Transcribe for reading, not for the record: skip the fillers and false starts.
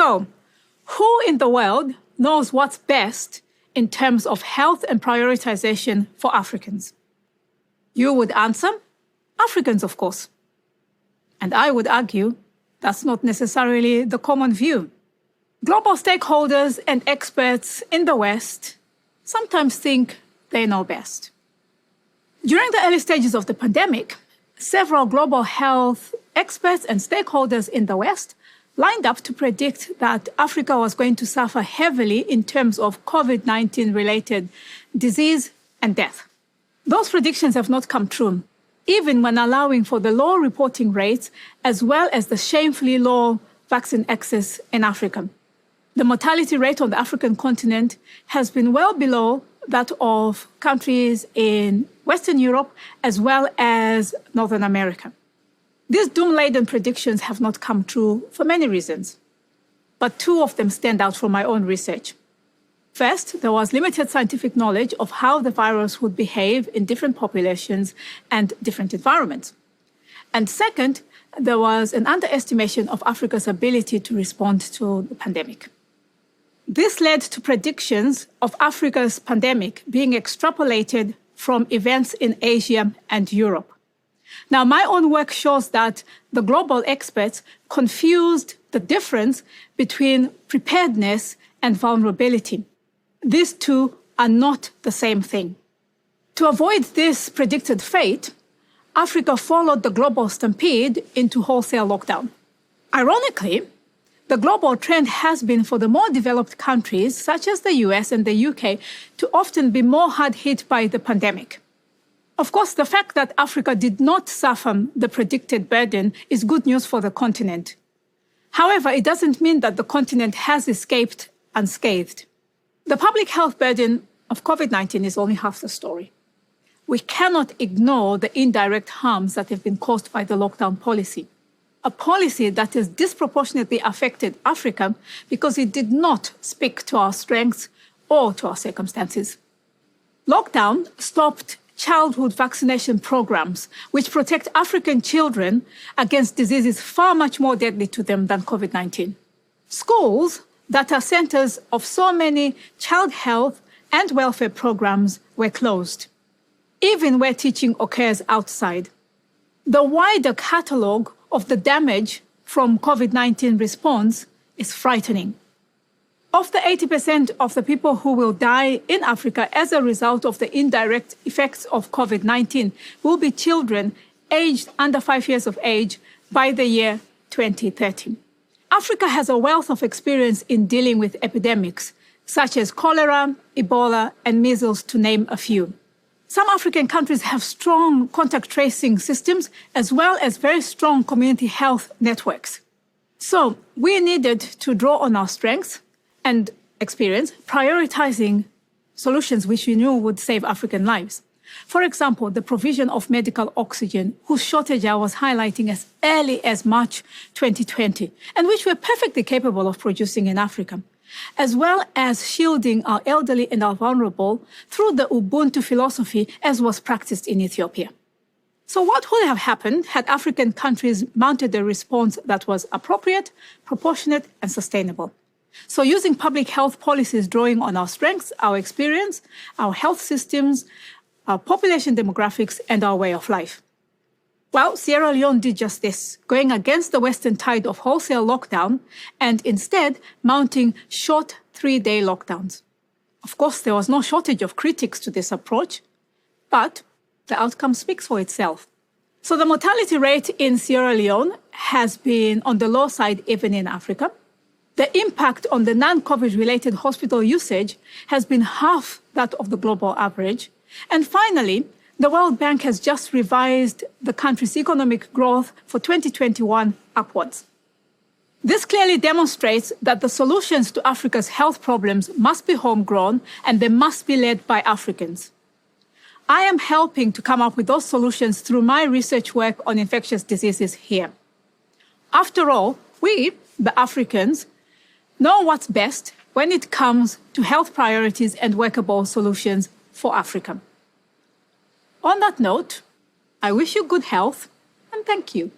So, who in the world knows what's best in terms of health and prioritization for Africans? You would answer, Africans, of course. And I would argue that's not necessarily the common view. Global stakeholders and experts in the West sometimes think they know best. During the early stages of the pandemic, several global health experts and stakeholders in the West lined up to predict that Africa was going to suffer heavily in terms of COVID-19 related disease and death. Those predictions have not come true, even when allowing for the low reporting rates as well as the shamefully low vaccine access in Africa. The mortality rate on the African continent has been well below that of countries in Western Europe as well as Northern America. These doom-laden predictions have not come true for many reasons, but two of them stand out from my own research. First, there was limited scientific knowledge of how the virus would behave in different populations and different environments. And second, there was an underestimation of Africa's ability to respond to the pandemic. This led to predictions of Africa's pandemic being extrapolated from events in Asia and Europe. Now, my own work shows that the global experts confused the difference between preparedness and vulnerability. These two are not the same thing. To avoid this predicted fate, Africa followed the global stampede into wholesale lockdown. Ironically, the global trend has been for the more developed countries, such as the US and the UK, to often be more hard hit by the pandemic. Of course, the fact that Africa did not suffer the predicted burden is good news for the continent. However, it doesn't mean that the continent has escaped unscathed. The public health burden of COVID-19 is only half the story. We cannot ignore the indirect harms that have been caused by the lockdown policy. A policy that has disproportionately affected Africa because it did not speak to our strengths or to our circumstances. Lockdown stopped childhood vaccination programs, which protect African children against diseases far much more deadly to them than COVID-19. Schools that are centers of so many child health and welfare programs were closed, even where teaching occurs outside. The wider catalogue of the damage from COVID-19 response is frightening. Of the 80% of the people who will die in Africa as a result of the indirect effects of COVID-19 will be children aged under 5 years of age by the year 2030. Africa has a wealth of experience in dealing with epidemics, such as cholera, Ebola, and measles, to name a few. Some African countries have strong contact tracing systems, as well as very strong community health networks. So we needed to draw on our strengths and experience, prioritizing solutions which we knew would save African lives. For example, the provision of medical oxygen, whose shortage I was highlighting as early as March 2020, and which we're perfectly capable of producing in Africa, as well as shielding our elderly and our vulnerable through the Ubuntu philosophy as was practiced in Ethiopia. So what would have happened had African countries mounted a response that was appropriate, proportionate, and sustainable? So using public health policies drawing on our strengths, our experience, our health systems, our population demographics, and our way of life. Well, Sierra Leone did just this, going against the Western tide of wholesale lockdown and instead mounting short 3-day lockdowns. Of course, there was no shortage of critics to this approach, but the outcome speaks for itself. So the mortality rate in Sierra Leone has been on the low side even in Africa. The impact on the non-COVID-related hospital usage has been half that of the global average. And finally, the World Bank has just revised the country's economic growth for 2021 upwards. This clearly demonstrates that the solutions to Africa's health problems must be homegrown and they must be led by Africans. I am helping to come up with those solutions through my research work on infectious diseases here. After all, we, the Africans, know what's best when it comes to health priorities and workable solutions for Africa. On that note, I wish you good health and thank you.